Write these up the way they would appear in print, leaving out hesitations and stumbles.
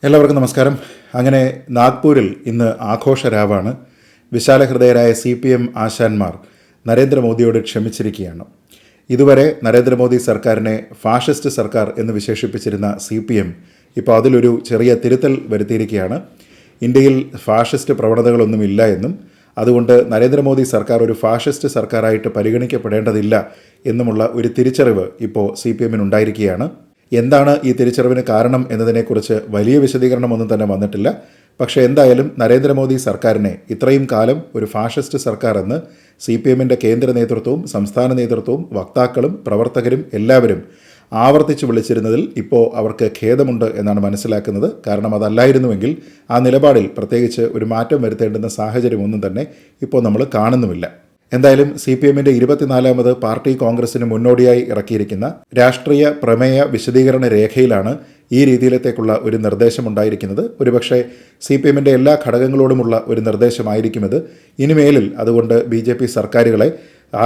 എല്ലാവർക്കും നമസ്കാരം. അങ്ങനെ നാഗ്പൂരിൽ ഇന്ന് ആഘോഷരാവാണ്. വിശാലഹൃദയരായ CPM ആശാന്മാർ നരേന്ദ്രമോദിയോട് ക്ഷമിച്ചിരിക്കുകയാണ്. ഇതുവരെ നരേന്ദ്രമോദി സർക്കാരിനെ ഫാഷിസ്റ്റ് സർക്കാർ എന്ന് വിശേഷിപ്പിച്ചിരുന്ന CPM ഇപ്പോൾ അതിലൊരു ചെറിയ തിരുത്തൽ വരുത്തിയിരിക്കുകയാണ്. ഇന്ത്യയിൽ ഫാഷിസ്റ്റ് പ്രവണതകളൊന്നുമില്ല എന്നും അതുകൊണ്ട് നരേന്ദ്രമോദി സർക്കാർ ഒരു ഫാഷിസ്റ്റ് സർക്കാരായിട്ട് പരിഗണിക്കപ്പെടേണ്ടതില്ല എന്നുമുള്ള ഒരു തിരിച്ചറിവ് ഇപ്പോൾ CPMനുണ്ടായിരിക്കുകയാണ്. എന്താണ് ഈ തിരിച്ചറിവിന് കാരണം എന്നതിനെക്കുറിച്ച് വലിയ വിശദീകരണമൊന്നും തന്നെ വന്നിട്ടില്ല. പക്ഷേ എന്തായാലും നരേന്ദ്രമോദി സർക്കാരിനെ ഇത്രയും കാലം ഒരു ഫാഷിസ്റ്റ് സർക്കാർ എന്ന് CPMൻ്റെ കേന്ദ്ര നേതൃത്വവും സംസ്ഥാന നേതൃത്വവും വക്താക്കളും പ്രവർത്തകരും എല്ലാവരും ആവർത്തിച്ച് വിളിച്ചിരുന്നതിൽ ഇപ്പോൾ അവർക്ക് ഖേദമുണ്ട് എന്നാണ് മനസ്സിലാക്കുന്നത്. കാരണം അതല്ലായിരുന്നുവെങ്കിൽ ആ നിലപാടിൽ പ്രത്യേകിച്ച് ഒരു മാറ്റം വരുത്തേണ്ടുന്ന സാഹചര്യമൊന്നും തന്നെ ഇപ്പോൾ നമ്മൾ കാണുന്നുമില്ല. എന്തായാലും CPMൻ്റെ 24ാമത് പാർട്ടി കോൺഗ്രസിന് മുന്നോടിയായി ഇറക്കിയിരിക്കുന്ന രാഷ്ട്രീയ പ്രമേയ വിശദീകരണ രേഖയിലാണ് ഈ രീതിയിലത്തേക്കുള്ള ഒരു നിർദ്ദേശമുണ്ടായിരിക്കുന്നത്. ഒരുപക്ഷെ CPMൻ്റെ എല്ലാ ഘടകങ്ങളോടുമുള്ള ഒരു നിർദ്ദേശമായിരിക്കും ഇത്. ഇനിമേലിൽ അതുകൊണ്ട് BJP സർക്കാരുകളെ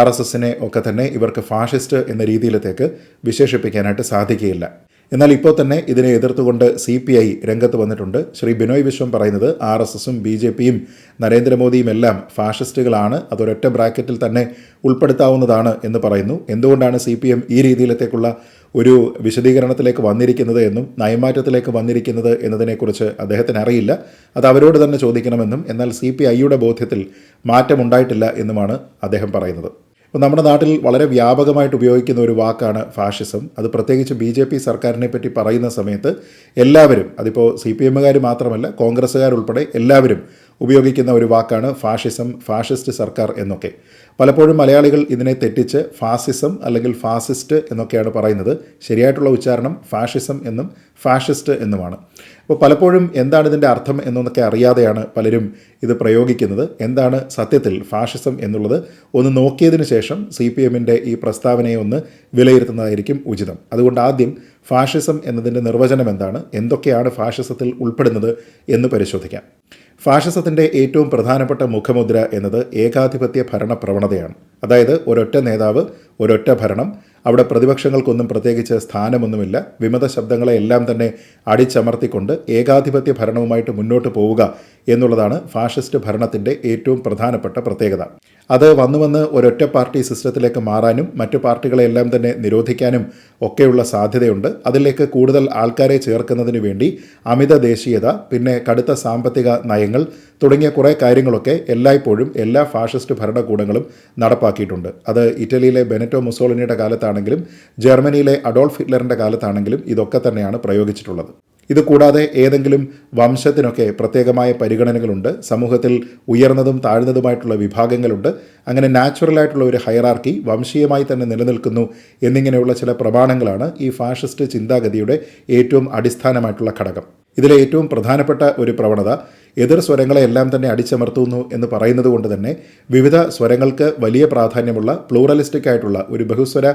RSSനെ ഒക്കെ തന്നെ ഇവർക്ക് ഫാഷിസ്റ്റ് എന്ന രീതിയിലത്തേക്ക് വിശേഷിപ്പിക്കാനായിട്ട് സാധിക്കുകയില്ല. എന്നാൽ ഇപ്പോൾ തന്നെ ഇതിനെ എതിർത്തുകൊണ്ട് CPI രംഗത്ത് വന്നിട്ടുണ്ട്. ശ്രീ ബിനോയ് വിശ്വം പറയുന്നത് RSSും BJPയും നരേന്ദ്രമോദിയും എല്ലാം ഫാഷിസ്റ്റുകളാണ്, അതൊരൊറ്റ ബ്രാക്കറ്റിൽ തന്നെ ഉൾപ്പെടുത്താവുന്നതാണ് എന്ന് പറയുന്നു. എന്തുകൊണ്ടാണ് CPM ഈ രീതിയിലത്തേക്കുള്ള ഒരു വിശദീകരണത്തിലേക്ക് വന്നിരിക്കുന്നത് എന്നും നയമാറ്റത്തിലേക്ക് വന്നിരിക്കുന്നത് എന്നതിനെക്കുറിച്ച് അദ്ദേഹത്തിന് അറിയില്ല. അത് അവരോട് തന്നെ ചോദിക്കണമെന്നും എന്നാൽ CPIയുടെ ബോധ്യത്തിൽ മാറ്റമുണ്ടായിട്ടില്ല എന്നുമാണ് അദ്ദേഹം പറയുന്നത്. ഇപ്പോൾ നമ്മുടെ നാട്ടിൽ വളരെ വ്യാപകമായിട്ട് ഉപയോഗിക്കുന്ന ഒരു വാക്കാണ് ഫാഷിസം. അത് പ്രത്യേകിച്ച് BJP സർക്കാരിനെ പറ്റി പറയുന്ന സമയത്ത് എല്ലാവരും, അതിപ്പോൾ CPMകാർ മാത്രമല്ല കോൺഗ്രസ്സുകാരുൾപ്പെടെ എല്ലാവരും ഉപയോഗിക്കുന്ന ഒരു വാക്കാണ് ഫാഷിസം, ഫാഷിസ്റ്റ് സർക്കാർ എന്നൊക്കെ. പലപ്പോഴും മലയാളികൾ ഇതിനെ തെറ്റിച്ച് ഫാസിസം അല്ലെങ്കിൽ ഫാസിസ്റ്റ് എന്നൊക്കെയാണ് പറയുന്നത്. ശരിയായിട്ടുള്ള ഉച്ചാരണം ഫാഷിസം എന്നും ഫാഷിസ്റ്റ് എന്നുമാണ്. അപ്പോൾ പലപ്പോഴും എന്താണ് ഇതിൻ്റെ അർത്ഥം എന്നൊക്കെ അറിയാതെയാണ് പലരും ഇത് പ്രയോഗിക്കുന്നത്. എന്താണ് സത്യത്തിൽ ഫാഷിസം എന്നുള്ളത് ഒന്ന് നോക്കിയതിന് ശേഷം CPMൻ്റെ ഈ പ്രസ്താവനയെ ഒന്ന് വിലയിരുത്തുന്നതായിരിക്കും ഉചിതം. അതുകൊണ്ട് ആദ്യം ഫാഷിസം എന്നതിൻ്റെ നിർവചനം എന്താണ്, എന്തൊക്കെയാണ് ഫാഷിസത്തിൽ ഉൾപ്പെടുന്നത് എന്ന് പരിശോധിക്കാം. ഫാഷിസത്തിൻ്റെ ഏറ്റവും പ്രധാനപ്പെട്ട മുഖമുദ്ര എന്നത് ഏകാധിപത്യ ഭരണ പ്രവണതയാണ്. അതായത് ഒരൊറ്റ നേതാവ്, ഒരൊറ്റ ഭരണം, അവിടെ പ്രതിപക്ഷങ്ങൾക്കൊന്നും പ്രത്യേകിച്ച് സ്ഥാനമൊന്നുമില്ല, വിമത ശബ്ദങ്ങളെല്ലാം തന്നെ അടിച്ചമർത്തിക്കൊണ്ട് ഏകാധിപത്യ ഭരണവുമായിട്ട് മുന്നോട്ട് പോവുക എന്നുള്ളതാണ് ഫാഷിസ്റ്റ് ഭരണത്തിൻ്റെ ഏറ്റവും പ്രധാനപ്പെട്ട പ്രത്യേകത. അത് വന്ന് ഒരൊറ്റ പാർട്ടി സിസ്റ്റത്തിലേക്ക് മാറാനും മറ്റു പാർട്ടികളെല്ലാം തന്നെ നിരോധിക്കാനും ഒക്കെയുള്ള സാധ്യതയുണ്ട്. അതിലേക്ക് കൂടുതൽ ആൾക്കാരെ ചേർക്കുന്നതിന് വേണ്ടി അമിത ദേശീയത, പിന്നെ കടുത്ത സാമ്പത്തിക നയങ്ങൾ തുടങ്ങിയ കുറേ കാര്യങ്ങളൊക്കെ എല്ലായ്പ്പോഴും എല്ലാ ഫാഷിസ്റ്റ് ഭരണകൂടങ്ങളും നടപ്പാക്കിയിട്ടുണ്ട്. അത് ഇറ്റലിയിലെ ബെനറ്റോ മുസോളിനിയുടെ കാലത്താണെങ്കിലും ജർമ്മനിയിലെ അഡോൾഫ് ഹിറ്റ്ലറിൻ്റെ കാലത്താണെങ്കിലും ഇതൊക്കെ തന്നെയാണ് പ്രയോഗിച്ചിട്ടുള്ളത്. ഇത് കൂടാതെ ഏതെങ്കിലും വംശത്തിനൊക്കെ പ്രത്യേകമായ പരിഗണനകളുണ്ട്. സമൂഹത്തിൽ ഉയർന്നതും താഴ്ന്നതുമായിട്ടുള്ള വിഭാഗങ്ങളുണ്ട്. അങ്ങനെ നാച്ചുറലായിട്ടുള്ള ഒരു ഹയറാർക്കി വംശീയമായി തന്നെ നിലനിൽക്കുന്നു എന്നിങ്ങനെയുള്ള ചില പ്രമാണങ്ങളാണ് ഈ ഫാഷിസ്റ്റ് ചിന്താഗതിയുടെ ഏറ്റവും അടിസ്ഥാനമായിട്ടുള്ള ഘടകം. ഇതിലെ ഏറ്റവും പ്രധാനപ്പെട്ട ഒരു പ്രവണത എതിർ സ്വരങ്ങളെല്ലാം തന്നെ അടിച്ചമർത്തുന്നു എന്ന് പറയുന്നത് കൊണ്ട് തന്നെ വിവിധ സ്വരങ്ങൾക്ക് വലിയ പ്രാധാന്യമുള്ള പ്ലൂറലിസ്റ്റിക് ആയിട്ടുള്ള ഒരു ബഹുസ്വര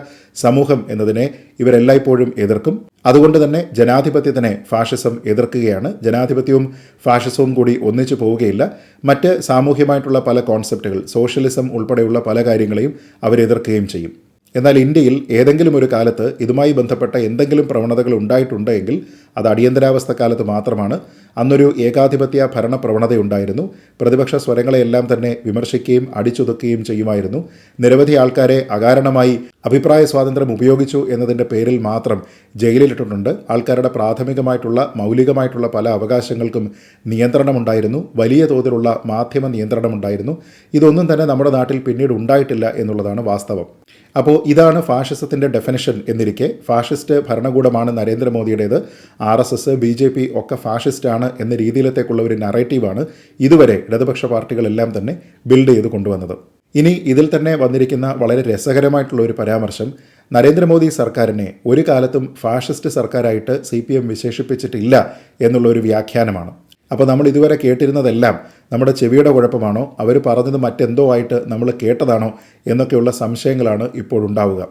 സമൂഹം എന്നതിനെ ഇവരെല്ലായ്പ്പോഴും എതിർക്കും. അതുകൊണ്ട് തന്നെ ജനാധിപത്യത്തിനെ ഫാഷിസം എതിർക്കുകയാണ്. ജനാധിപത്യവും ഫാഷിസവും കൂടി ഒന്നിച്ചു പോവുകയില്ല. മറ്റ് സാമൂഹ്യമായിട്ടുള്ള പല കോൺസെപ്റ്റുകൾ, സോഷ്യലിസം ഉൾപ്പെടെയുള്ള പല കാര്യങ്ങളെയും അവരെതിർക്കുകയും ചെയ്യും. എന്നാൽ ഇന്ത്യയിൽ ഏതെങ്കിലും ഒരു കാലത്ത് ഇതുമായി ബന്ധപ്പെട്ട എന്തെങ്കിലും പ്രവണതകൾ ഉണ്ടായിട്ടുണ്ടെങ്കിൽ അത് അടിയന്തരാവസ്ഥ കാലത്ത് മാത്രമാണ്. അന്നൊരു ഏകാധിപത്യ ഭരണ പ്രവണതയുണ്ടായിരുന്നു. പ്രതിപക്ഷ സ്വരങ്ങളെയെല്ലാം തന്നെ വിമർശിക്കുകയും അടിച്ചൊതുക്കുകയും ചെയ്യുമായിരുന്നു. നിരവധി ആൾക്കാരെ അകാരണമായി അഭിപ്രായ സ്വാതന്ത്ര്യം ഉപയോഗിച്ചു എന്നതിൻ്റെ പേരിൽ മാത്രം ജയിലിലിട്ടിട്ടുണ്ട്. ആൾക്കാരുടെ പ്രാഥമികമായിട്ടുള്ള മൗലികമായിട്ടുള്ള പല അവകാശങ്ങൾക്കും നിയന്ത്രണമുണ്ടായിരുന്നു. വലിയ തോതിലുള്ള മാധ്യമ നിയന്ത്രണമുണ്ടായിരുന്നു. ഇതൊന്നും തന്നെ നമ്മുടെ നാട്ടിൽ പിന്നീട് ഉണ്ടായിട്ടില്ല എന്നുള്ളതാണ് വാസ്തവം. അപ്പോൾ ഇതാണ് ഫാഷിസത്തിൻ്റെ ഡെഫിനിഷൻ എന്നിരിക്കെ ഫാഷിസ്റ്റ് ഭരണകൂടമാണ് നരേന്ദ്രമോദിയുടേത്, RSS, BJP ഒക്കെ ഫാഷിസ്റ്റാണ് എന്ന രീതിയിലത്തേക്കുള്ള ഒരു നറേറ്റീവാണ് ഇതുവരെ ഇടതുപക്ഷ പാർട്ടികളെല്ലാം തന്നെ ബിൽഡ് ചെയ്ത് കൊണ്ടുവന്നത്. ഇനി ഇതിൽ തന്നെ വന്നിരിക്കുന്ന വളരെ രസകരമായിട്ടുള്ള ഒരു പരാമർശം, നരേന്ദ്രമോദി സർക്കാരിനെ ഒരു കാലത്തും ഫാഷിസ്റ്റ് സർക്കാരായിട്ട് CPM വിശേഷിപ്പിച്ചിട്ടില്ല എന്നുള്ളൊരു വ്യാഖ്യാനമാണ്. അപ്പോൾ നമ്മൾ ഇതുവരെ കേട്ടിരുന്നതെല്ലാം നമ്മുടെ ചെവിയുടെ കുഴപ്പമാണോ, അവർ പറഞ്ഞത് മറ്റെന്തോ ആയിട്ട് നമ്മൾ കേട്ടതാണോ എന്നൊക്കെയുള്ള സംശയങ്ങളാണ് ഇപ്പോഴുണ്ടാവുക.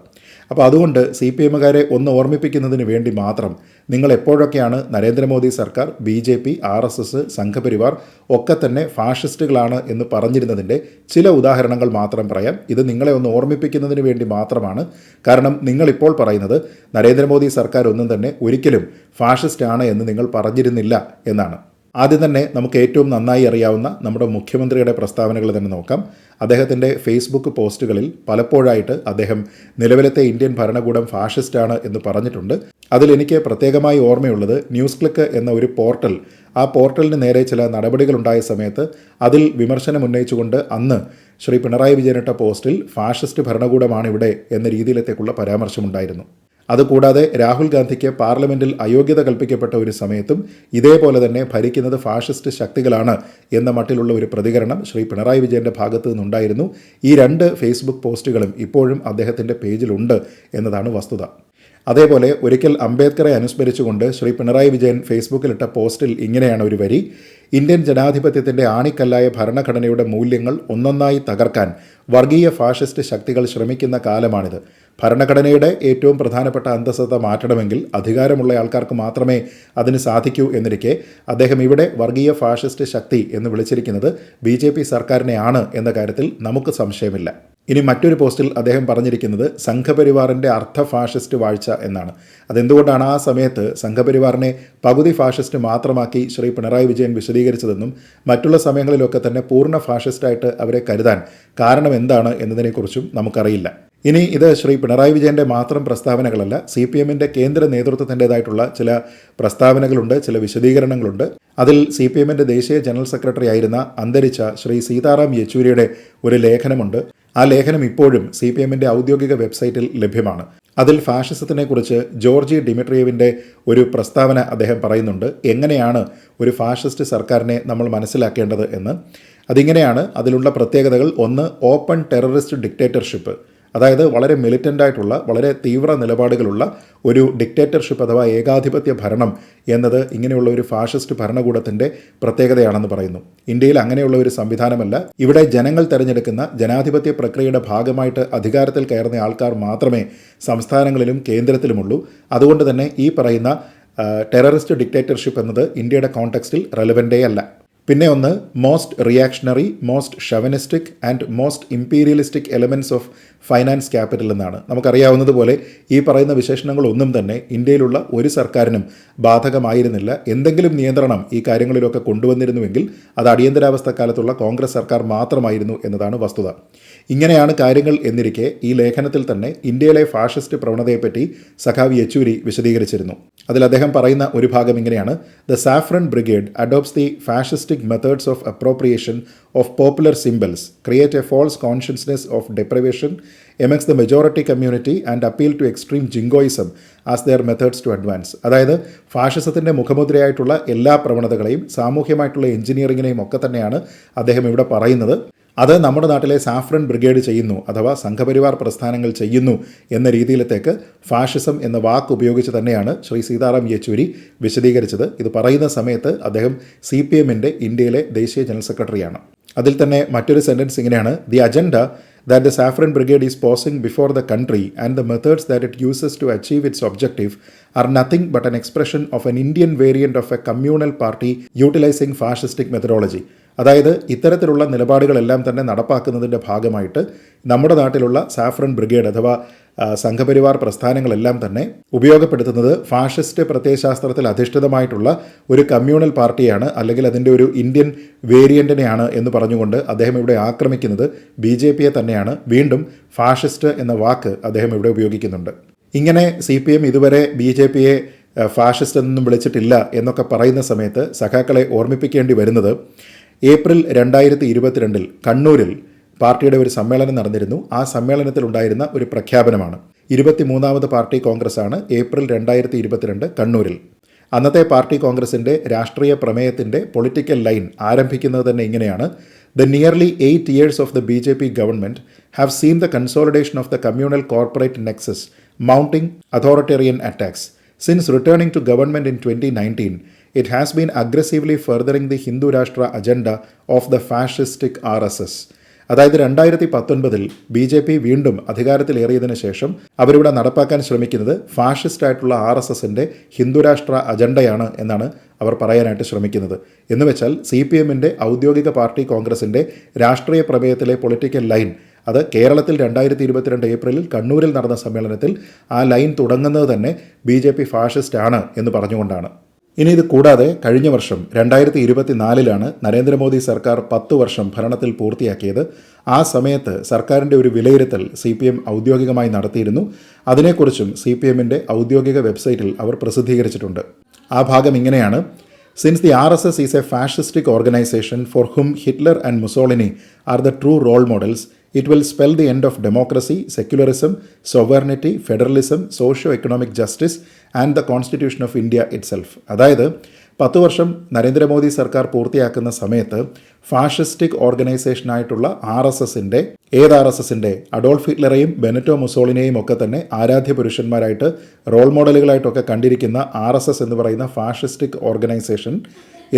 അപ്പോൾ അതുകൊണ്ട് CPMകാരെ ഒന്ന് ഓർമ്മിപ്പിക്കുന്നതിന് വേണ്ടി മാത്രം നിങ്ങൾ എപ്പോഴൊക്കെയാണ് നരേന്ദ്രമോദി സർക്കാർ, BJP, RSS, സംഘപരിവാർ ഒക്കെ തന്നെ ഫാഷിസ്റ്റുകളാണ് എന്ന് പറഞ്ഞിരുന്നതിൻ്റെ ചില ഉദാഹരണങ്ങൾ മാത്രം പറയാം. ഇത് നിങ്ങളെ ഒന്ന് ഓർമ്മിപ്പിക്കുന്നതിന് വേണ്ടി മാത്രമാണ്. കാരണം നിങ്ങളിപ്പോൾ പറയുന്നത് നരേന്ദ്രമോദി സർക്കാർ ഒന്നും തന്നെ ഒരിക്കലും ഫാഷിസ്റ്റ് ആണ് എന്ന് നിങ്ങൾ പറഞ്ഞിരുന്നില്ല എന്നാണ്. ആദ്യം തന്നെ നമുക്ക് ഏറ്റവും നന്നായി അറിയാവുന്ന നമ്മുടെ മുഖ്യമന്ത്രിയുടെ പ്രസ്താവനകൾ തന്നെ നോക്കാം. അദ്ദേഹത്തിൻ്റെ ഫേസ്ബുക്ക് പോസ്റ്റുകളിൽ പലപ്പോഴായിട്ട് അദ്ദേഹം നിലവിലത്തെ ഇന്ത്യൻ ഭരണകൂടം ഫാഷിസ്റ്റാണ് എന്ന് പറഞ്ഞിട്ടുണ്ട്. അതിലെനിക്ക് പ്രത്യേകമായി ഓർമ്മയുള്ളത് ന്യൂസ് ക്ലിക്ക് എന്ന ഒരു പോർട്ടൽ, ആ പോർട്ടലിന് നേരെ ചില നടപടികളുണ്ടായ സമയത്ത് അതിൽ വിമർശനം ഉന്നയിച്ചുകൊണ്ട് അന്ന് ശ്രീ പിണറായി വിജയനിട്ട പോസ്റ്റിൽ ഫാഷിസ്റ്റ് ഭരണകൂടമാണ് ഇവിടെ എന്ന രീതിയിലത്തേക്കുള്ള പരാമർശമുണ്ടായിരുന്നു. അതുകൂടാതെ രാഹുൽ ഗാന്ധിക്ക് പാർലമെൻറ്റിൽ അയോഗ്യത കൽപ്പിക്കപ്പെട്ട ഒരു സമയത്തും ഇതേപോലെ തന്നെ ഭരിക്കുന്നത് ഫാഷിസ്റ്റ് ശക്തികളാണ് എന്ന മട്ടിലുള്ള ഒരു പ്രതികരണം ശ്രീ പിണറായി വിജയൻ്റെ ഭാഗത്തു നിന്നുണ്ടായിരുന്നു. ഈ 2 ഫേസ്ബുക്ക് പോസ്റ്റുകളും ഇപ്പോഴും അദ്ദേഹത്തിൻ്റെ പേജിലുണ്ട് എന്നതാണ് വസ്തുത. അതേപോലെ ഒരിക്കൽ അംബേദ്കറെ അനുസ്മരിച്ചുകൊണ്ട് ശ്രീ പിണറായി വിജയൻ ഫേസ്ബുക്കിലിട്ട പോസ്റ്റിൽ ഇങ്ങനെയാണ് ഒരു വരി: ഇന്ത്യൻ ജനാധിപത്യത്തിൻ്റെ ആണിക്കല്ലായ ഭരണഘടനയുടെ മൂല്യങ്ങൾ ഒന്നൊന്നായി തകർക്കാൻ വർഗീയ ഫാഷിസ്റ്റ് ശക്തികൾ ശ്രമിക്കുന്ന കാലമാണിത്. ഭരണഘടനയുടെ ഏറ്റവും പ്രധാനപ്പെട്ട അന്തസ്സത്ത മാറ്റണമെങ്കിൽ അധികാരമുള്ള ആൾക്കാർക്ക് മാത്രമേ അതിന് സാധിക്കൂ എന്നിരിക്കെ അദ്ദേഹം ഇവിടെ വർഗീയ ഫാഷിസ്റ്റ് ശക്തി എന്ന് വിളിച്ചിരിക്കുന്നത് BJP സർക്കാരിനെയാണ് എന്ന കാര്യത്തിൽ നമുക്ക് സംശയമില്ല. ഇനി മറ്റൊരു പോസ്റ്റിൽ അദ്ദേഹം പറഞ്ഞിരിക്കുന്നത് സംഘപരിവാറിൻ്റെ അർദ്ധ ഫാഷിസ്റ്റ് വാഴ്ച എന്നാണ്. അതെന്തുകൊണ്ടാണ് ആ സമയത്ത് സംഘപരിവാറിനെ പകുതി ഫാഷിസ്റ്റ് മാത്രമാക്കി ശ്രീ പിണറായി വിജയൻ വിശദീകരിച്ചതെന്നും മറ്റുള്ള സമയങ്ങളിലൊക്കെ തന്നെ പൂർണ്ണ ഫാഷിസ്റ്റായിട്ട് അവരെ കരുതാൻ കാരണം എന്താണ് എന്നതിനെക്കുറിച്ചും നമുക്കറിയില്ല. ഇനി ഇത് ശ്രീ പിണറായി വിജയൻ്റെ മാത്രം പ്രസ്താവനകളല്ല, CPMൻ്റെ കേന്ദ്ര നേതൃത്വത്തിൻ്റേതായിട്ടുള്ള ചില പ്രസ്താവനകളുണ്ട്, ചില വിശദീകരണങ്ങളുണ്ട്. അതിൽ CPMൻ്റെ ദേശീയ ജനറൽ സെക്രട്ടറി ആയിരുന്ന അന്തരിച്ച ശ്രീ സീതാറാം യെച്ചൂരിയുടെ ഒരു ലേഖനമുണ്ട്. ആ ലേഖനം ഇപ്പോഴും CPMൻ്റെ ഔദ്യോഗിക വെബ്സൈറ്റിൽ ലഭ്യമാണ്. അതിൽ ഫാഷിസത്തിനെക്കുറിച്ച് ജോർജി ഡിമിട്രിയേവിൻ്റെ ഒരു പ്രസ്താവന അദ്ദേഹം പറയുന്നുണ്ട്. എങ്ങനെയാണ് ഒരു ഫാഷിസ്റ്റ് സർക്കാരിനെ നമ്മൾ മനസ്സിലാക്കേണ്ടത് എന്ന്. അതിങ്ങനെയാണ്. അതിലുള്ള പ്രത്യേകതകൾ: 1, ഓപ്പൺ ടെററിസ്റ്റ് ഡിക്റ്റേറ്റർഷിപ്പ്, അതായത് വളരെ മിലിറ്റൻ്റായിട്ടുള്ള, വളരെ തീവ്ര നിലപാടുകളുള്ള ഒരു ഡിക്റ്റേറ്റർഷിപ്പ് അഥവാ ഏകാധിപത്യ ഭരണം എന്നത് ഇങ്ങനെയുള്ള ഒരു ഫാഷിസ്റ്റ് ഭരണകൂടത്തിൻ്റെ പ്രത്യേകതയാണെന്ന് പറയുന്നു. ഇന്ത്യയിൽ അങ്ങനെയുള്ള ഒരു സംവിധാനമല്ല. ഇവിടെ ജനങ്ങൾ തിരഞ്ഞെടുക്കുന്ന ജനാധിപത്യ പ്രക്രിയയുടെ ഭാഗമായിട്ട് അധികാരത്തിൽ കയറുന്ന ആൾക്കാർ മാത്രമേ സംസ്ഥാനങ്ങളിലും കേന്ദ്രത്തിലുമുള്ളൂ. അതുകൊണ്ട് തന്നെ ഈ പറയുന്ന ടെററിസ്റ്റ് ഡിക്റ്റേറ്റർഷിപ്പ് എന്നത് ഇന്ത്യയുടെ കോണ്ടെക്സ്റ്റിൽ റെലവൻ്റേ അല്ല. പിന്നെ ഒന്ന്, most reactionary, most chauvinistic and most imperialistic elements of finance capital എന്നാണ്. നമുക്കറിയാവുന്നതുപോലെ ഈ പറയുന്ന വിശേഷണങ്ങളൊന്നും തന്നെ ഇന്ത്യയിലുള്ള ഒരു സർക്കാരിനും ബാധകമായിരുന്നില്ല. എന്തെങ്കിലും നിയന്ത്രണം ഈ കാര്യങ്ങളിലൊക്കെ കൊണ്ടുവന്നിരുന്നുവെങ്കിൽ അത് അടിയന്തരാവസ്ഥ കാലത്തുള്ള കോൺഗ്രസ് സർക്കാർ മാത്രമായിരുന്നു എന്നതാണ് വസ്തുത. ഇങ്ങനെയാണ് കാര്യങ്ങൾ എന്നിരിക്കെ ഈ ലേഖനത്തിൽ തന്നെ ഇന്ത്യയിലെ ഫാഷിസ്റ്റ് പ്രവണതയെപ്പറ്റി സഖാവ് യെച്ചൂരി വിശദീകരിച്ചിരുന്നു. അതിൽ അദ്ദേഹം പറയുന്ന ഒരു ഭാഗം ഇങ്ങനെയാണ്: the saffron brigade adopts the fascistic methods of appropriation of popular symbols, create a false consciousness of deprivation amongst the majority community and appeal to extreme jingoism as their methods to advance. അതായത് ഫാഷിസത്തിൻ്റെ മുഖമുദ്രയായിട്ടുള്ള എല്ലാ പ്രവണതകളെയും സാമൂഹ്യമായിട്ടുള്ള എഞ്ചിനീയറിങ്ങിനെയും ഒക്കെ തന്നെയാണ് അദ്ദേഹം ഇവിടെ പറയുന്നത്. അത് നമ്മുടെ നാട്ടിലെ സാഫ്രൻ ബ്രിഗേഡ് ചെയ്യുന്നു, അഥവാ സംഘപരിവാർ പ്രസ്ഥാനങ്ങൾ ചെയ്യുന്നു എന്ന രീതിയിലത്തേക്ക് ഫാഷിസം എന്ന വാക്ക് ഉപയോഗിച്ച് തന്നെയാണ് ശ്രീ സീതാറാം യെച്ചൂരി വിശദീകരിച്ചത്. ഇത് പറയുന്ന സമയത്ത് അദ്ദേഹം CPMൻ്റെ ഇന്ത്യയിലെ ദേശീയ ജനറൽ സെക്രട്ടറിയാണ്. അതിൽ തന്നെ മറ്റൊരു സെൻറ്റൻസ് ഇങ്ങനെയാണ്: the agenda that the Saffron Brigade is posing before the country and the methods that it uses to achieve its objective are nothing but an expression of an Indian variant of a communal party utilizing fascistic methodology. അതായത് ഇത്തരത്തിലുള്ള നിലപാടുകളെല്ലാം തന്നെ നടപ്പാക്കുന്നതിൻ്റെ ഭാഗമായിട്ട് നമ്മുടെ നാട്ടിലുള്ള saffron brigade അഥവാ സംഘപരിവാർ പ്രസ്ഥാനങ്ങളെല്ലാം തന്നെ ഉപയോഗപ്പെടുത്തുന്നത് fascist പ്രത്യയശാസ്ത്രത്തിൽ അധിഷ്ഠിതമായിട്ടുള്ള ഒരു കമ്മ്യൂണൽ പാർട്ടിയാണ്, അല്ലെങ്കിൽ അതിൻ്റെ ഒരു ഇന്ത്യൻ വേരിയൻറ്റിനെയാണ് എന്ന് പറഞ്ഞുകൊണ്ട് അദ്ദേഹം ഇവിടെ ആക്രമിക്കുന്നത് BJPയെ തന്നെയാണ്. വീണ്ടും ഫാഷിസ്റ്റ് എന്ന വാക്ക് അദ്ദേഹം ഇവിടെ ഉപയോഗിക്കുന്നുണ്ട്. ഇങ്ങനെ CPM ഇതുവരെ BJPയെ ഫാഷിസ്റ്റ് എന്നൊന്നും വിളിച്ചിട്ടില്ല എന്നൊക്കെ പറയുന്ന സമയത്ത് സഖാക്കളെ ഓർമ്മിപ്പിക്കേണ്ടി വരുന്നത്, ഏപ്രിൽ 2022 കണ്ണൂരിൽ പാർട്ടിയുടെ ഒരു സമ്മേളനം നടന്നിരുന്നു. ആ സമ്മേളനത്തിലുണ്ടായിരുന്ന ഒരു പ്രഖ്യാപനമാണ്. 23ാമത് പാർട്ടി കോൺഗ്രസ്സാണ് ഏപ്രിൽ 2022 കണ്ണൂരിൽ. അന്നത്തെ പാർട്ടി കോൺഗ്രസിൻ്റെ രാഷ്ട്രീയ പ്രമേയത്തിൻ്റെ പൊളിറ്റിക്കൽ ലൈൻ ആരംഭിക്കുന്നത് തന്നെ ഇങ്ങനെയാണ്: The nearly 8 years of the BJP government have seen the consolidation of the communal corporate nexus, mounting authoritarian attacks. Since returning to government in 2019, it has been aggressively furthering the Hindu Rashtra agenda of the fascistic RSS. അതായത് 2019 BJP വീണ്ടും അധികാരത്തിലേറിയതിനു ശേഷം അവരിവിടെ നടപ്പാക്കാൻ ശ്രമിക്കുന്നത് ഫാഷിസ്റ്റായിട്ടുള്ള RSSന്റെ ഹിന്ദുരാഷ്ട്ര അജണ്ടയാണ് എന്നാണ് അവർ പറയാനായിട്ട് ശ്രമിക്കുന്നത്. എന്നുവെച്ചാൽ CPMന്റെ ഔദ്യോഗിക പാർട്ടി കോൺഗ്രസിൻ്റെ രാഷ്ട്രീയ പ്രമേയത്തിലെ പൊളിറ്റിക്കൽ ലൈൻ, അത് കേരളത്തിൽ 2022 ഏപ്രിലിൽ കണ്ണൂരിൽ നടന്ന സമ്മേളനത്തിൽ ആ ലൈൻ തുടങ്ങുന്നത് തന്നെ BJP ഫാഷിസ്റ്റ് ആണ് എന്ന് പറഞ്ഞുകൊണ്ടാണ്. ഇനി ഇത് കൂടാതെ കഴിഞ്ഞ വർഷം 2024 നരേന്ദ്രമോദി സർക്കാർ 10 വർഷം ഭരണത്തിൽ പൂർത്തിയാക്കിയത്. ആ സമയത്ത് സർക്കാരിൻ്റെ ഒരു വിലയിരുത്തൽ CPM ഔദ്യോഗികമായി നടത്തിയിരുന്നു. അതിനെക്കുറിച്ചും CPMന്റെ ഔദ്യോഗിക വെബ്സൈറ്റിൽ അവർ പ്രസിദ്ധീകരിച്ചിട്ടുണ്ട്. ആ ഭാഗം ഇങ്ങനെയാണ്: Since the RSS is a fascistic organization for whom Hitler and Mussolini are the true role models, it will spell the end of democracy, secularism, sovereignty, federalism, socio-economic justice and the Constitution of India itself. അതായത് 10 വർഷം നരേന്ദ്രമോദി സർക്കാർ പൂർത്തിയാക്കുന്ന സമയത്ത് ഫാഷിസ്റ്റിക് ഓർഗനൈസേഷനായിട്ടുള്ള RSSന്റെ Adolf ഹിറ്റ്ലറെയും ബെനറ്റോ മുസോളിനെയും ഒക്കെ തന്നെ Aaradhya പുരുഷന്മാരായിട്ട് role മോഡലുകളായിട്ടൊക്കെ കണ്ടിരിക്കുന്ന RSS എന്ന് പറയുന്ന ഫാഷിസ്റ്റിക് organisation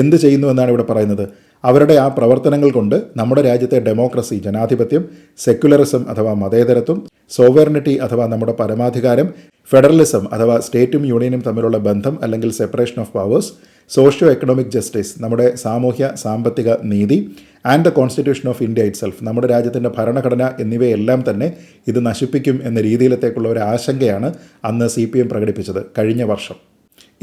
എന്ത് ചെയ്യുന്നു എന്നാണ് ഇവിടെ പറയുന്നത്. അവരുടെ ആ പ്രവർത്തനങ്ങൾ കൊണ്ട് നമ്മുടെ രാജ്യത്തെ ഡെമോക്രസി, ജനാധിപത്യം, സെക്യുലറിസം അഥവാ മതേതരത്വം, സോവറിനിറ്റി അഥവാ നമ്മുടെ പരമാധികാരം, ഫെഡറലിസം അഥവാ സ്റ്റേറ്റും യൂണിയനും തമ്മിലുള്ള ബന്ധം അല്ലെങ്കിൽ separation of powers, socio economic justice നമ്മുടെ സാമൂഹ്യ സാമ്പത്തിക നീതി, and the constitution of India itself നമ്മുടെ രാജ്യത്തിൻ്റെ ഭരണഘടന എന്നിവയെല്ലാം തന്നെ ഇത് നശിപ്പിക്കും എന്ന രീതിയിലത്തേക്കുള്ള ഒരു ആശങ്കയാണ് അന്ന് CPM പ്രകടിപ്പിച്ചത് കഴിഞ്ഞ വർഷം.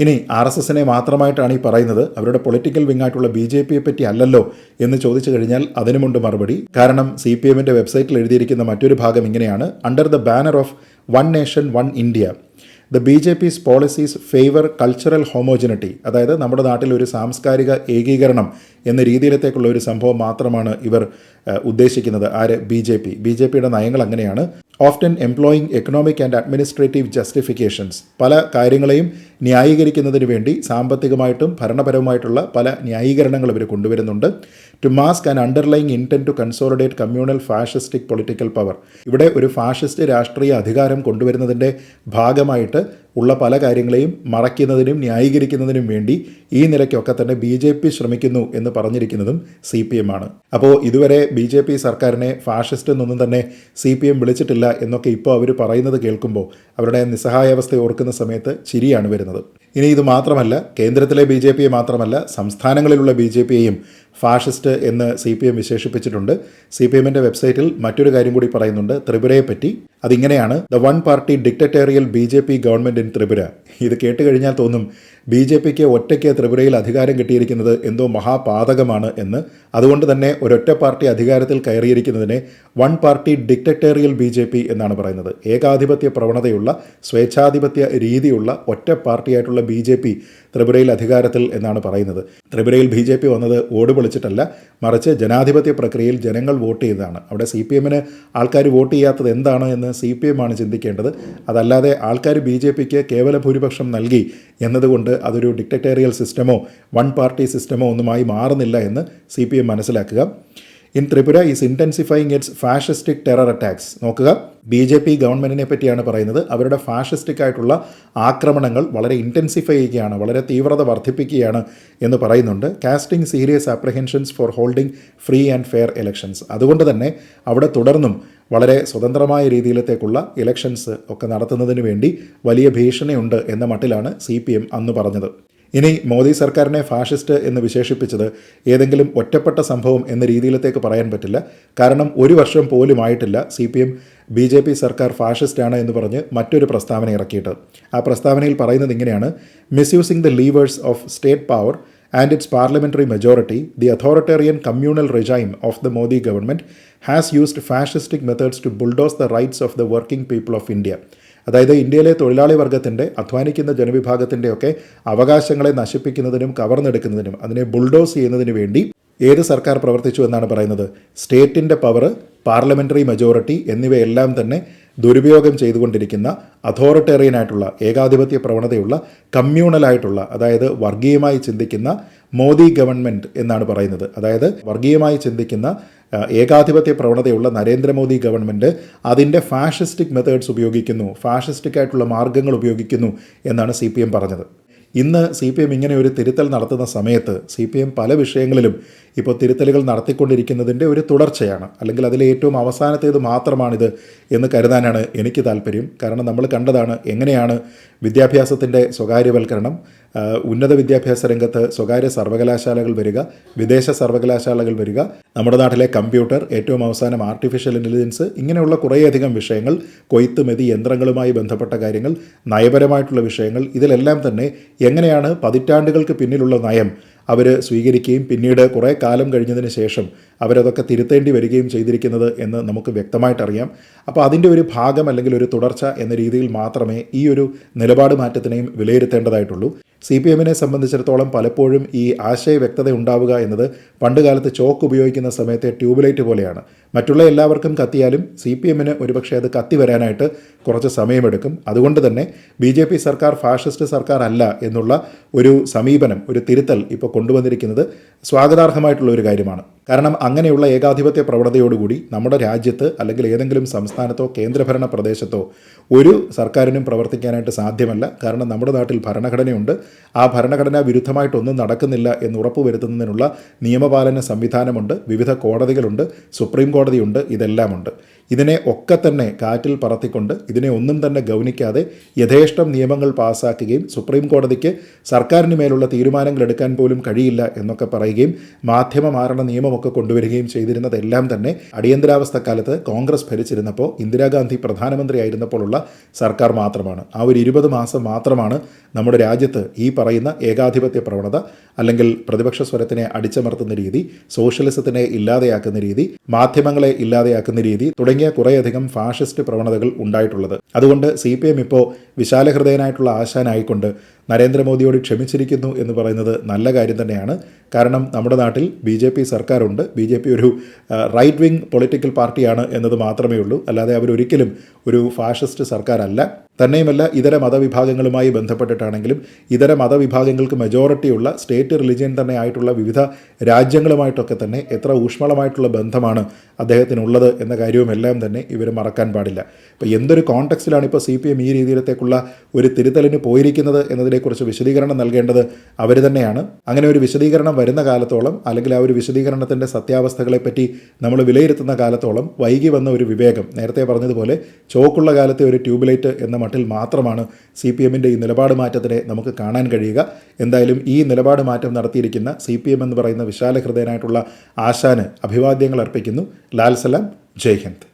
ഇനി RSSനെ മാത്രമായിട്ടാണ് ഈ പറയുന്നത്, അവരുടെ പൊളിറ്റിക്കൽ വിങ്ങായിട്ടുള്ള BJPയെ പറ്റി അല്ലല്ലോ എന്ന് ചോദിച്ചു കഴിഞ്ഞാൽ അതിനുമുണ്ട് മറുപടി. കാരണം CPMന്റെ വെബ്സൈറ്റിൽ എഴുതിയിരിക്കുന്ന മറ്റൊരു ഭാഗം ഇങ്ങനെയാണ്: under the banner of one nation one India the BJP's policies favour cultural homogeneity. അതായത് നമ്മുടെ നാട്ടിൽ ഒരു സാംസ്കാരിക ഏകീകരണം എന്ന രീതിയിലത്തേക്കുള്ള ഒരു സംഭവം മാത്രമാണ് ഇവർ ഉദ്ദേശിക്കുന്നത്. BJPയുടെ നയങ്ങൾ അങ്ങനെയാണ്. Often employing economic and administrative justifications, പല കാര്യങ്ങളെയും ന്യായീകരിക്കുന്നതിന് വേണ്ടി സാമ്പത്തികമായിട്ടും ഭരണപരവുമായിട്ടുള്ള പല ന്യായീകരണങ്ങൾ ഇവർ കൊണ്ടുവരുന്നുണ്ട്. To mask and underlying intent to consolidate communal fascistic political power. ഇവിടെ ഒരു ഫാഷിസ്റ്റ് രാഷ്ട്രീയ അധികാരം കൊണ്ടുവരുന്നതിൻ്റെ ഭാഗമായിട്ട് ഉള്ള പല കാര്യങ്ങളെയും മറയ്ക്കുന്നതിനും ന്യായീകരിക്കുന്നതിനും വേണ്ടി ഈ നിലയ്ക്കൊക്കെ തന്നെ BJP ശ്രമിക്കുന്നു എന്ന് പറഞ്ഞിരിക്കുന്നതും CPM ആണ്. അപ്പോൾ ഇതുവരെ BJP സർക്കാരിനെ ഫാഷിസ്റ്റ് എന്നൊന്നും തന്നെ CPM വിളിച്ചിട്ടില്ല എന്നൊക്കെ ഇപ്പോൾ അവർ പറയുന്നത് കേൾക്കുമ്പോൾ അവരുടെ നിസ്സഹായാവസ്ഥ ഓർക്കുന്ന സമയത്ത് ചിരിയാണ് വരുന്നത്. ഇനി ഇത് മാത്രമല്ല, കേന്ദ്രത്തിലെ BJPയെ മാത്രമല്ല സംസ്ഥാനങ്ങളിലുള്ള BJPയെയും ഫാഷിസ്റ്റ് എന്ന് CPM വിശേഷിപ്പിച്ചിട്ടുണ്ട്. CPMന്റെ വെബ്സൈറ്റിൽ മറ്റൊരു കാര്യം കൂടി പറയുന്നുണ്ട് ത്രിപുരയെ പറ്റി. അതിങ്ങനെയാണ്: the one party dictatorial BJP government in Tripura. ഇത് കേട്ട് കഴിഞ്ഞാൽ തോന്നും BJPക്ക് ഒറ്റയ്ക്ക് ത്രിപുരയിൽ അധികാരം കിട്ടിയിരിക്കുന്നത് എന്തോ മഹാപാതകമാണ് എന്ന്. അതുകൊണ്ട് തന്നെ ഒരൊറ്റ പാർട്ടി അധികാരത്തിൽ കയറിയിരിക്കുന്നതിനെ വൺ പാർട്ടി ഡിക്റ്ററ്റേറിയൽ BJP എന്നാണ് പറയുന്നത്. ഏകാധിപത്യ പ്രവണതയുള്ള, സ്വേച്ഛാധിപത്യ രീതിയുള്ള ഒറ്റ പാർട്ടിയായിട്ടുള്ള BJP ത്രിപുരയിൽ അധികാരത്തിൽ എന്നാണ് പറയുന്നത്. ത്രിപുരയിൽ BJP വന്നത് ഓട് പൊളിച്ചിട്ടല്ല, മറിച്ച് ജനാധിപത്യ പ്രക്രിയയിൽ ജനങ്ങൾ വോട്ട് ചെയ്തതാണ്. അവിടെ CPMന് ആൾക്കാർ വോട്ട് ചെയ്യാത്തത് എന്താണ് എന്ന് CPM ആണ് ചിന്തിക്കേണ്ടത്. അതല്ലാതെ ആൾക്കാർ BJPക്ക് കേവല ഭൂരിപക്ഷം നൽകി എന്നതുകൊണ്ട് അതൊരു ഡിക്റ്ററ്റേറിയൽ സിസ്റ്റമോ വൺ പാർട്ടി സിസ്റ്റമോ ഒന്നുമായി മാറുന്നില്ല എന്ന് CPM മനസ്സിലാക്കുക. In Tripura is intensifying its fascistic terror attacks. നോക്കുക, BJP ഗവൺമെൻറ്റിനെ പറ്റിയാണ് പറയുന്നത്. അവരുടെ ഫാഷിസ്റ്റിക് ആയിട്ടുള്ള ആക്രമണങ്ങൾ വളരെ ഇൻറ്റൻസിഫൈ ചെയ്യുകയാണ്, വളരെ തീവ്രത വർദ്ധിപ്പിക്കുകയാണ് എന്ന് പറയുന്നുണ്ട്. Casting serious apprehensions for holding free and fair elections. അതുകൊണ്ട് തന്നെ അവിടെ തുടർന്നും വളരെ സ്വതന്ത്രമായ രീതിയിലത്തേക്കുള്ള ഇലക്ഷൻസ് ഒക്കെ നടത്തുന്നതിന് വേണ്ടി വലിയ ഭീഷണിയുണ്ട് എന്ന മട്ടിലാണ് CPM അന്ന് പറഞ്ഞത്. ഇനി മോദി സർക്കാരിനെ ഫാഷിസ്റ്റ് എന്ന് വിശേഷിപ്പിച്ചത് ഏതെങ്കിലും ഒറ്റപ്പെട്ട സംഭവം എന്ന രീതിയിലത്തേക്ക് പറയാൻ പറ്റില്ല. കാരണം ഒരു വർഷം പോലും ആയിട്ടില്ല CPM BJP സർക്കാർ ഫാഷിസ്റ്റാണ് എന്ന് പറഞ്ഞ് മറ്റൊരു പ്രസ്താവന ഇറക്കിയിട്ട്. ആ പ്രസ്താവനയിൽ പറയുന്നത് ഇങ്ങനെയാണ്: misusing the levers of state power and its parliamentary majority, the authoritarian communal regime of the Modi government has used fascistic methods to bulldoze the rights of the working people of India. അതായത് ഇന്ത്യയിലെ തൊഴിലാളി വർഗത്തിൻ്റെ, അധ്വാനിക്കുന്ന ജനവിഭാഗത്തിൻ്റെയൊക്കെ അവകാശങ്ങളെ നശിപ്പിക്കുന്നതിനും കവർന്നെടുക്കുന്നതിനും അതിനെ bulldoze ചെയ്യുന്നതിന് വേണ്ടി ഏത് സർക്കാർ പ്രവർത്തിച്ചു എന്നാണ് പറയുന്നത്? സ്റ്റേറ്റിൻ്റെ പവർ, പാർലമെൻ്ററി മെജോറിറ്റി എന്നിവയെല്ലാം തന്നെ ദുരുപയോഗം ചെയ്തുകൊണ്ടിരിക്കുന്ന അതോറിറ്റേറിയനായിട്ടുള്ള, ഏകാധിപത്യ പ്രവണതയുള്ള, കമ്മ്യൂണലായിട്ടുള്ള, അതായത് വർഗീയമായി ചിന്തിക്കുന്ന മോദി ഗവൺമെൻറ് എന്നാണ് പറയുന്നത്. അതായത് വർഗീയമായി ചിന്തിക്കുന്ന ഏകാധിപത്യ പ്രവണതയുള്ള നരേന്ദ്രമോദി ഗവൺമെൻറ് അതിൻ്റെ ഫാഷിസ്റ്റിക് മെത്തേഡ്സ് ഉപയോഗിക്കുന്നു, ഫാഷിസ്റ്റിക് ആയിട്ടുള്ള മാർഗ്ഗങ്ങൾ ഉപയോഗിക്കുന്നു എന്നാണ് CPM പറഞ്ഞത്. ഇന്ന് CPM ഇങ്ങനെ ഒരു തിരുത്തൽ നടത്തുന്ന സമയത്ത് CPM പല വിഷയങ്ങളിലും ഇപ്പോൾ തിരുത്തലുകൾ നടത്തിക്കൊണ്ടിരിക്കുന്നതിൻ്റെ ഒരു തുടർച്ചയാണ്, അല്ലെങ്കിൽ അതിലെ ഏറ്റവും അവസാനത്തേത് മാത്രമാണിത് എന്ന് കരുതാനാണ് എനിക്ക് താല്പര്യം. കാരണം നമ്മൾ കണ്ടതാണ് എങ്ങനെയാണ് വിദ്യാഭ്യാസത്തിൻ്റെ സ്വകാര്യവൽക്കരണം, ഉന്നത വിദ്യാഭ്യാസ രംഗത്ത് സ്വകാര്യ സർവകലാശാലകൾ വരിക, വിദേശ സർവകലാശാലകൾ വരിക, നമ്മുടെ നാട്ടിലെ കമ്പ്യൂട്ടർ, ഏറ്റവും അവസാനം ആർട്ടിഫിഷ്യൽ ഇൻ്റലിജൻസ്, ഇങ്ങനെയുള്ള കുറേയധികം വിഷയങ്ങൾ, കൊയ്ത്ത് മെതി യന്ത്രങ്ങളുമായി ബന്ധപ്പെട്ട കാര്യങ്ങൾ, നയപരമായിട്ടുള്ള വിഷയങ്ങൾ, ഇതിലെല്ലാം തന്നെ എങ്ങനെയാണ് പതിറ്റാണ്ടുകൾക്ക് പിന്നിലുള്ള നയം അവർ സ്വീകരിക്കുകയും പിന്നീട് കുറേ കാലം കഴിഞ്ഞതിന് ശേഷം അവരതൊക്കെ തിരുത്തേണ്ടി വരികയും ചെയ്തിരിക്കുന്നത് എന്ന് നമുക്ക് വ്യക്തമായിട്ടറിയാം. അപ്പോൾ അതിൻ്റെ ഒരു ഭാഗം അല്ലെങ്കിൽ ഒരു തുടർച്ച എന്ന രീതിയിൽ മാത്രമേ ഈ ഒരു നിലപാട് മാറ്റത്തിനെയും വിലയിരുത്തേണ്ടതായിട്ടുള്ളൂ. CPMനെ സംബന്ധിച്ചിടത്തോളം പലപ്പോഴും ഈ ആശയ വ്യക്തത ഉണ്ടാവുക എന്നത് പണ്ട് കാലത്ത് ചോക്ക് ഉപയോഗിക്കുന്ന സമയത്തെ ട്യൂബ്ലൈറ്റ് പോലെയാണ്. മറ്റുള്ള എല്ലാവർക്കും കത്തിയാലും CPMന് ഒരുപക്ഷെ അത് കത്തി വരാനായിട്ട് കുറച്ച് സമയമെടുക്കും. അതുകൊണ്ട് തന്നെ BJP സർക്കാർ ഫാഷിസ്റ്റ് സർക്കാർ അല്ല എന്നുള്ള ഒരു സമീപനം, ഒരു തിരുത്തൽ ഇപ്പോൾ കൊണ്ടുവന്നിരിക്കുന്നത് സ്വാഗതാർഹമായിട്ടുള്ള ഒരു കാര്യമാണ്. കാരണം അങ്ങനെയുള്ള ഏകാധിപത്യ പ്രവണതയോടുകൂടി നമ്മുടെ രാജ്യത്ത് അല്ലെങ്കിൽ ഏതെങ്കിലും സംസ്ഥാനത്തോ കേന്ദ്രഭരണ പ്രദേശത്തോ ഒരു സർക്കാരിനും പ്രവർത്തിക്കാനായിട്ട് സാധ്യമല്ല. കാരണം നമ്മുടെ നാട്ടിൽ ഭരണഘടനയുണ്ട്. ആ ഭരണഘടനാ വിരുദ്ധമായിട്ടൊന്നും നടക്കുന്നില്ല എന്ന് ഉറപ്പുവരുത്തുന്നതിനുള്ള നിയമപാലന സംവിധാനമുണ്ട്, വിവിധ കോടതികളുണ്ട്, സുപ്രീം കോടതിയുണ്ട്, ഇതെല്ലാമുണ്ട്. ഇതിനെ ഒക്കെ തന്നെ കാറ്റിൽ പറത്തിക്കൊണ്ട് ഇതിനെ ഒന്നും തന്നെ ഗൗനിക്കാതെ യഥേഷ്ടം നിയമങ്ങൾ പാസ്സാക്കുകയും സുപ്രീം കോടതിക്ക് സർക്കാരിന് മേലുള്ള തീരുമാനങ്ങൾ എടുക്കാൻ പോലും കഴിയില്ല എന്നൊക്കെ പറയുകയും മാധ്യമ മാരണ നിയമമൊക്കെ കൊണ്ടുവരികയും ചെയ്തിരുന്നതെല്ലാം തന്നെ അടിയന്തരാവസ്ഥ കാലത്ത് കോൺഗ്രസ് ഭരിച്ചിരുന്നപ്പോൾ, ഇന്ദിരാഗാന്ധി പ്രധാനമന്ത്രിയായിരുന്നപ്പോഴുള്ള സർക്കാർ മാത്രമാണ്. ആ ഒരു 20 മാസം മാത്രമാണ് നമ്മുടെ രാജ്യത്ത് ഈ പറയുന്ന ഏകാധിപത്യ പ്രവണത അല്ലെങ്കിൽ പ്രതിപക്ഷ സ്വരത്തിനെ അടിച്ചമർത്തുന്ന രീതി, സോഷ്യലിസത്തിനെ ഇല്ലാതെയാക്കുന്ന രീതി, മാധ്യമങ്ങളെ ഇല്ലാതെയാക്കുന്ന രീതി തുടങ്ങിയ കുറേയധികം ഫാഷിസ്റ്റ് പ്രവണതകൾ ഉണ്ടായിട്ടുള്ളത്. അതുകൊണ്ട് CPM ഇപ്പോൾ വിശാലഹൃദയനായിട്ടുള്ള ആശാനായിക്കൊണ്ട് നരേന്ദ്രമോദിയോട് ക്ഷമിച്ചിരിക്കുന്നു എന്ന് പറയുന്നത് നല്ല കാര്യം തന്നെയാണ്. കാരണം നമ്മുടെ നാട്ടിൽ BJP സർക്കാരുണ്ട്. BJP ഒരു റൈറ്റ് വിങ് പൊളിറ്റിക്കൽ പാർട്ടിയാണ് എന്നത് മാത്രമേ ഉള്ളൂ. അല്ലാതെ അവരൊരിക്കലും ഒരു ഫാഷിസ്റ്റ് സർക്കാരല്ല. തന്നെയുമല്ല, ഇതര മതവിഭാഗങ്ങളുമായി ബന്ധപ്പെട്ടിട്ടാണെങ്കിലും ഇതര മതവിഭാഗങ്ങൾക്ക് മെജോറിറ്റിയുള്ള സ്റ്റേറ്റ് റിലിജിയൻ തന്നെ ആയിട്ടുള്ള വിവിധ രാജ്യങ്ങളുമായിട്ടൊക്കെ തന്നെ എത്ര ഊഷ്മളമായിട്ടുള്ള ബന്ധമാണ് അദ്ദേഹത്തിനുള്ളത് എന്ന കാര്യവുമെല്ലാം തന്നെ ഇവർ മറക്കാൻ പാടില്ല. ഇപ്പോൾ എന്തൊരു കോണ്ടെക്സ്റ്റിലാണ് ഇപ്പോൾ CPM ഈ രീതിയിലത്തേക്കുള്ള ഒരു തിരുത്തലിന് പോയിരിക്കുന്നത് എന്നതിനെക്കുറിച്ച് വിശദീകരണം നൽകേണ്ടത് അവർ തന്നെയാണ്. അങ്ങനെ ഒരു വിശദീകരണം വരുന്ന കാലത്തോളം, അല്ലെങ്കിൽ ആ ഒരു വിശദീകരണത്തിൻ്റെ സത്യാവസ്ഥകളെപ്പറ്റി നമ്മൾ വിലയിരുത്തുന്ന കാലത്തോളം വൈകി വന്ന ഒരു വിവേകം, നേരത്തെ പറഞ്ഞതുപോലെ ചോക്കുള്ള കാലത്തെ ഒരു ട്യൂബ്ലൈറ്റ് എന്ന മട്ടിൽ മാത്രമാണ് CPMൻ്റെ ഈ നിലപാട് മാറ്റത്തിനെ നമുക്ക് കാണാൻ കഴിയുക. എന്തായാലും ഈ നിലപാട് മാറ്റം നടത്തിയിരിക്കുന്ന CPM എന്ന് പറയുന്ന വിശാലഹൃദയനായിട്ടുള്ള ആശാന് അഭിവാദ്യങ്ങൾ അർപ്പിക്കുന്നു. ലാൽ സലാം, ജയ് ഹിന്ദ്.